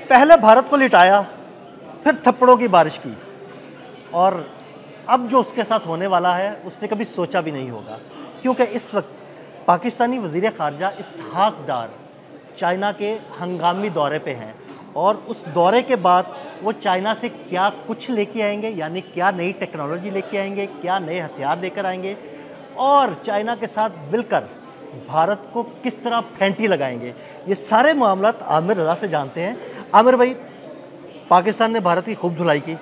पहले भारत को लिटाया, फिर थप्पड़ों की बारिश की, और अब जो उसके साथ होने वाला है उसने कभी सोचा भी नहीं होगा, क्योंकि इस वक्त पाकिस्तानी वज़ीर ख़ारजा इसहाक डार चाइना के हंगामी दौरे पे हैं, और उस दौरे के बाद वो चाइना से क्या कुछ लेके आएंगे, यानी क्या नई टेक्नोलॉजी लेके आएंगे, क्या नए हथियार लेकर आएंगे, और चाइना के साथ मिलकर भारत को किस तरह फेंटी लगाएंगे, ये सारे मामलात आमिर रज़ा से जानते हैं। आमिर भाई, पाकिस्तान ने भारत की खूब धुलाई की,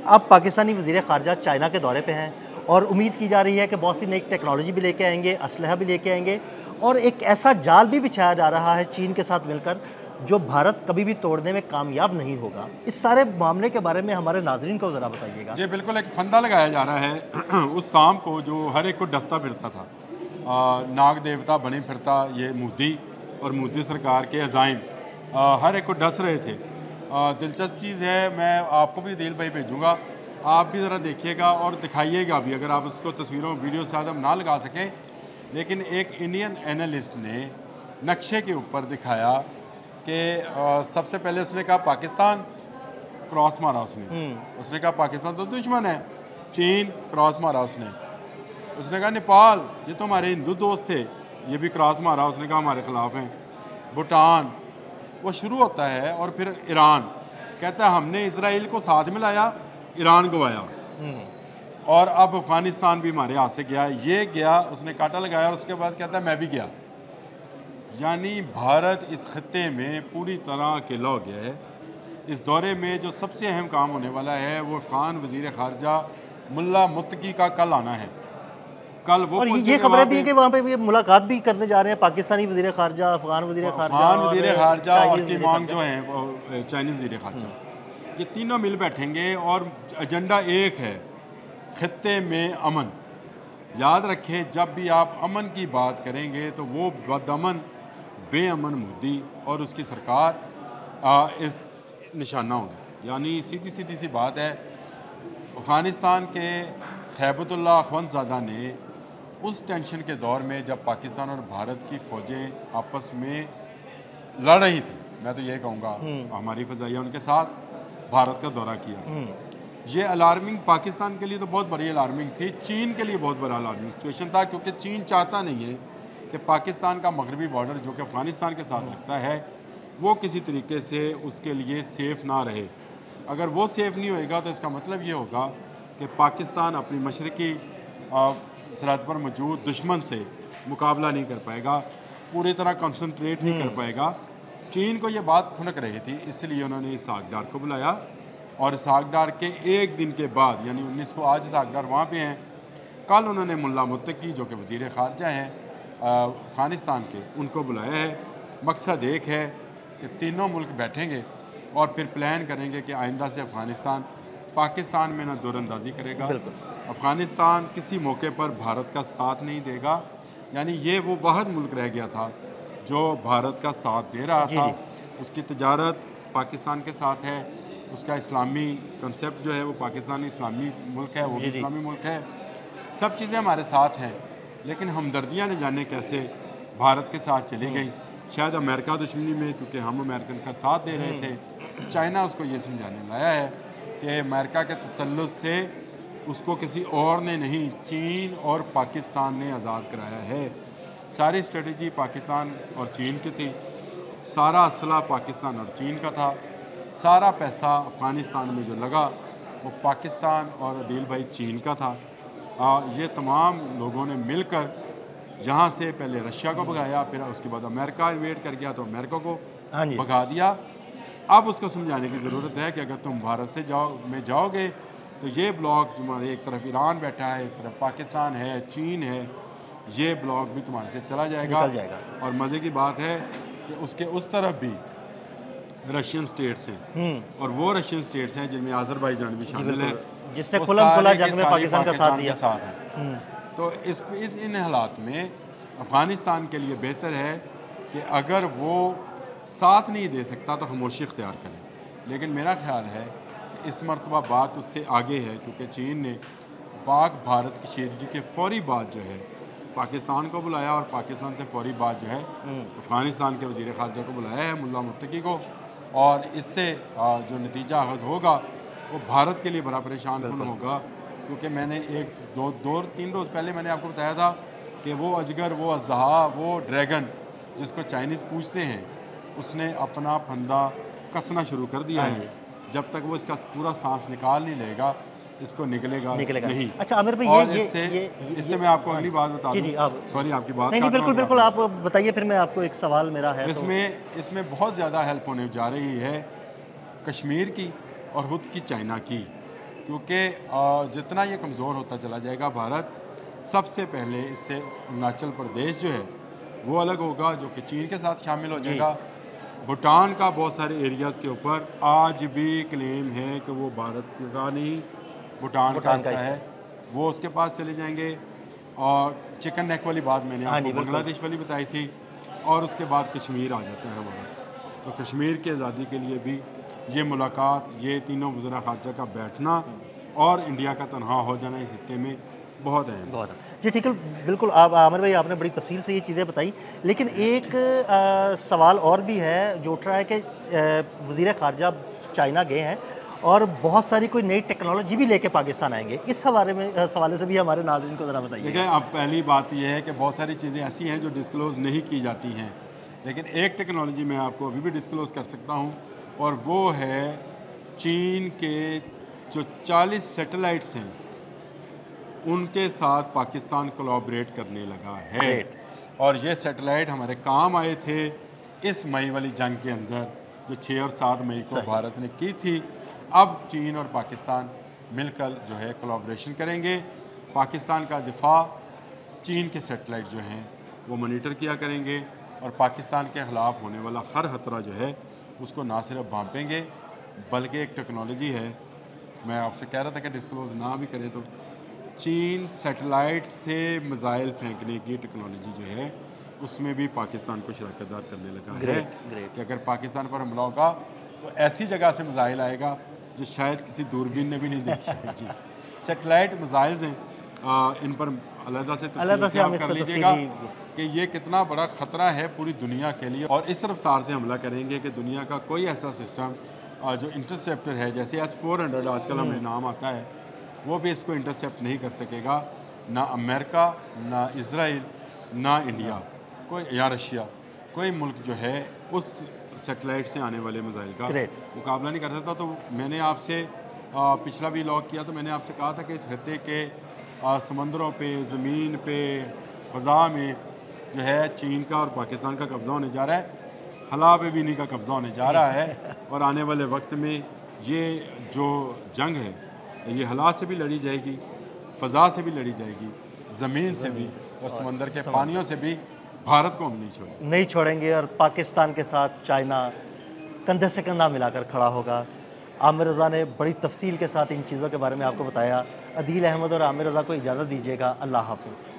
अब पाकिस्तानी वज़ीर ख़ारजा चाइना के दौरे पे हैं और उम्मीद की जा रही है कि बहुत सी नई टेक्नोलॉजी भी लेके आएंगे, असलहा भी लेके आएंगे, और एक ऐसा जाल भी बिछाया जा रहा है चीन के साथ मिलकर जो भारत कभी भी तोड़ने में कामयाब नहीं होगा। इस सारे मामले के बारे में हमारे नाजरीन को ज़रा बताइएगा। जी बिल्कुल, एक फंदा लगाया जा रहा है उस शाम को जो हर एक को डसता फिरता था, नाग देवता बने फिरता ये मोदी और मोदी सरकार के अज़ाइम हर एक को डस रहे थे। दिलचस्प चीज़ है, मैं आपको भी दिल भाई भेजूँगा, आप भी ज़रा देखिएगा और दिखाइएगा भी, अगर आप उसको तस्वीरों वीडियो शायद हम ना लगा सकें, लेकिन एक इंडियन एनालिस्ट ने नक्शे के ऊपर दिखाया कि सबसे पहले उसने कहा पाकिस्तान, क्रॉस मारा उसने कहा पाकिस्तान तो दुश्मन है, चीन क्रॉस मारा उसने कहा नेपाल, ये तो हमारे हिंदू दोस्त थे, ये भी क्रॉस मारा, उसने कहा हमारे ख़िलाफ़ हैं, भूटान, वो शुरू होता है, और फिर ईरान कहता है हमने इसराइल को साथ में लाया, ईरान गवाया, और अब अफ़गानिस्तान भी हमारे हाथ से गया, ये गया, उसने कांटा लगाया, और उसके बाद कहता है मैं भी गया। यानी भारत इस खत्ते में पूरी तरह अकेला हो गया है। इस दौरे में जो सबसे अहम काम होने वाला है वो अफ़गान वज़ीर ख़ारजा मुल्ला मुत्तकी का कल आना है। कल वो, और ये खबरें भी है कि वहाँ पे मुलाकात भी करने जा रहे हैं पाकिस्तानी वज़ीर ख़ारजा, अफ़गान वज़ीर ख़ारजा और की मांग जो है वो चाइनीज़ वज़ीर ख़ारजा, ये तीनों मिल बैठेंगे और एजेंडा एक है, खत्ते में अमन। याद रखें, जब भी आप अमन की बात करेंगे तो वो बदअमन बेअमन मोदी और उसकी सरकार इस निशाना होंगे। यानी सीधी सी बात है, अफ़गानिस्तान के खैबतुल्लाह अखवंदज़ादा ने उस टेंशन के दौर में जब पाकिस्तान और भारत की फ़ौजें आपस में लड़ रही थी, मैं तो ये कहूँगा हमारी फ़ज़ाइया उनके साथ भारत का दौरा किया, ये अलार्मिंग पाकिस्तान के लिए तो बहुत बड़ी अलार्मिंग थी, चीन के लिए बहुत बड़ा अलार्मिंग सिचुएशन था, क्योंकि चीन चाहता नहीं है कि पाकिस्तान का मगरबी बॉर्डर जो कि अफ़गानिस्तान के साथ लगता है वो किसी तरीके से उसके लिए सेफ़ ना रहे। अगर वो सेफ़ नहीं होएगा तो इसका मतलब ये होगा कि पाकिस्तान अपनी मशरक़ी सरहद पर मौजूद दुश्मन से मुकाबला नहीं कर पाएगा, पूरी तरह कंसंट्रेट नहीं कर पाएगा। चीन को ये बात खुनक रही थी, इसलिए उन्होंने इसहाक डार को बुलाया, और इसहाक डार के एक दिन के बाद यानी 19 को, आज इसहाक डार वहाँ पे हैं, कल उन्होंने मुल्ला मुत्तकी जो कि वज़ीर ख़ारजा हैं अफ़गानिस्तान के, उनको बुलाया है। मकसद एक है कि तीनों मुल्क बैठेंगे और फिर प्लान करेंगे कि आइंदा से अफ़गानिस्तान पाकिस्तान में ना दूरअंदाज़ी करेगा, अफ़गानिस्तान किसी मौके पर भारत का साथ नहीं देगा। यानी ये वो वाहिद मुल्क रह गया था जो भारत का साथ दे रहा था, उसकी तजारत पाकिस्तान के साथ है, उसका इस्लामी कंसेप्ट जो है वो पाकिस्तान इस्लामी मुल्क है, वो भी इस्लामी मुल्क है, सब चीज़ें हमारे साथ हैं, लेकिन हमदर्दियाँ न जाने कैसे भारत के साथ चली गई। शायद अमेरिका दुश्मनी में, क्योंकि हम अमेरिकन का साथ दे रहे थे, चाइना उसको ये समझाने लाया है कि अमेरिका के तसल्लुत से उसको किसी और ने नहीं, चीन और पाकिस्तान ने आज़ाद कराया है। सारी स्ट्रेटजी पाकिस्तान और चीन की थी, सारा असला पाकिस्तान और चीन का था, सारा पैसा अफ़गानिस्तान में जो लगा वो पाकिस्तान और अदील भाई चीन का था। ये तमाम लोगों ने मिलकर यहाँ से पहले रशिया को भगाया, फिर उसके बाद अमेरिका इन्वेड कर गया तो अमेरिका को भगा दिया। अब उसको समझाने की ज़रूरत है कि अगर तुम भारत से जाओगे तो ये ब्लॉक तुम्हारे, एक तरफ ईरान बैठा है, एक तरफ पाकिस्तान है, चीन है, ये ब्लॉक भी तुम्हारे से चला जाएगा। और मज़े की बात है कि उसके उस तरफ भी रशियन स्टेट्स हैं, और वो रशियन स्टेट्स हैं जिनमें आज़रबाईजान भी शामिल है, जिसने खुला जंग में पाकिस्तान का साथ दिया। तो इन हालात में अफ़गानिस्तान के लिए बेहतर है कि अगर वो साथ नहीं दे सकता तो खामोशी इख्तियार करें। लेकिन मेरा ख्याल है कि इस मरतबा बात उससे आगे है, क्योंकि चीन ने पाक भारत की कशीदगी के फौरी बाद जो है पाकिस्तान को बुलाया, और पाकिस्तान से फौरी बाद जो है अफ़गानिस्तान के वज़ीर ख़ारजा को बुलाया है, मुल्ला मुत्तकी को, और इससे जो नतीजा अखज़ होगा वो भारत के लिए बड़ा परेशान कुन होगा, क्योंकि मैंने एक दो तीन रोज़ पहले मैंने आपको बताया था कि वो अजगर, वो अज़दहा, वो ड्रैगन जिसको चाइनीज़ पूछते हैं, उसने अपना फंदा कसना शुरू कर दिया है। जब तक वो इसका पूरा सांस निकाल नहीं लेगा, इसको निकलेगा नहीं। अच्छा आमिर भाई, और इससे मैं आपको अगली बात बता दूं। सॉरी, आपकी बात नहीं, बिल्कुल बिल्कुल, आप बताइए, फिर मैं आपको एक सवाल मेरा है। इसमें बहुत ज़्यादा हेल्प होने जा रही है कश्मीर की और खुद की चाइना की, क्योंकि जितना ये कमज़ोर होता चला जाएगा भारत, सबसे पहले इससे अरुणाचल प्रदेश जो है वो अलग होगा, जो कि चीन के साथ शामिल हो जाएगा। भूटान का बहुत सारे एरियाज़ के ऊपर आज भी क्लेम है कि वो भारत का नहीं, भूटान का हिस्सा है, वो उसके पास चले जाएंगे। और चिकन नेक वाली बात मैंने आपको बांग्लादेश वाली बताई थी, और उसके बाद कश्मीर आ जाता है हमारा। तो कश्मीर की आज़ादी के लिए भी ये मुलाकात, ये तीनों वज़रा ख़ारजा का बैठना और इंडिया का तनहा हो जाना इस हिस्से में बहुत अहम। जी ठीक है, बिल्कुल। आप आमिर भाई, आपने बड़ी तफसील से ये चीज़ें बताई, लेकिन एक सवाल और भी है जो उठ रहा है कि वज़ीर ख़ारजा चाइना गए हैं और बहुत सारी कोई नई टेक्नोलॉजी भी लेके पाकिस्तान आएंगे। इस सवाले से भी हमारे नाज़रीन को ज़रा बताइए। देखिए, अब पहली बात यह है कि बहुत सारी चीज़ें ऐसी हैं जो डिस्क्लोज़ नहीं की जाती हैं, लेकिन एक टेक्नोलॉजी मैं आपको अभी भी डिस्क्लोज़ कर सकता हूँ, और वो है चीन के जो 40 सैटेलाइट्स हैं उनके साथ पाकिस्तान कोलैबोरेट करने लगा है। और ये सैटेलाइट हमारे काम आए थे इस मई वाली जंग के अंदर, जो 6 और 7 मई को भारत ने की थी। अब चीन और पाकिस्तान मिलकर जो है कोलैबोरेशन करेंगे। पाकिस्तान का दिफा चीन के सैटेलाइट जो हैं वो मॉनिटर किया करेंगे, और पाकिस्तान के ख़िलाफ़ होने वाला हर खतरा जो है उसको ना सिर्फ भांपेंगे, बल्कि एक टेक्नोलॉजी है, मैं आपसे कह रहा था कि डिस्क्लोज़ ना भी करें, तो चीन सैटेलाइट से मिसाइल फेंकने की टेक्नोलॉजी जो है उसमें भी पाकिस्तान को शराकतदार करने लगा है। कि अगर पाकिस्तान पर हमला होगा तो ऐसी जगह से मिसाइल आएगा जो शायद किसी दूरबीन ने भी नहीं देखी होगी। सैटेलाइट मिसाइल्स हैं, इन पर अलग से आप कर लीजिएगा कि ये कितना बड़ा ख़तरा है पूरी दुनिया के लिए, और इस रफ्तार से हमला करेंगे कि दुनिया का कोई ऐसा सिस्टम जो इंटरसेप्टर है, जैसे S-400 आजकल हमें नाम आता है, वो भी इसको इंटरसेप्ट नहीं कर सकेगा। ना अमेरिका, ना इसराइल, ना इंडिया कोई या रशिया, कोई मुल्क जो है उस सैटेलाइट से आने वाले मिसाइल का मुकाबला नहीं कर सकता। तो मैंने आपसे पिछला भी लॉग किया, तो मैंने आपसे कहा था कि इस खत्ते के समंदरों पे, ज़मीन पे, फ़ज़ा में जो है चीन का और पाकिस्तान का कब्ज़ा होने जा रहा है, हला पे भी इन्हीं का कब्ज़ा होने जा रहा है। और आने वाले वक्त में ये जो जंग है ये हला से भी लड़ी जाएगी, फ़ज़ा से भी लड़ी जाएगी, ज़मीन से भी, और समंदर के पानियों से भी। भारत को हम नहीं छोड़ेंगे, और पाकिस्तान के साथ चाइना कंधे से कंधा मिलाकर खड़ा होगा। आमिर रज़ा ने बड़ी तफसील के साथ इन चीज़ों के बारे में आपको बताया। अदील अहमद और आमिर रज़ा को इजाज़त दीजिएगा। अल्लाह हाफ़िज़।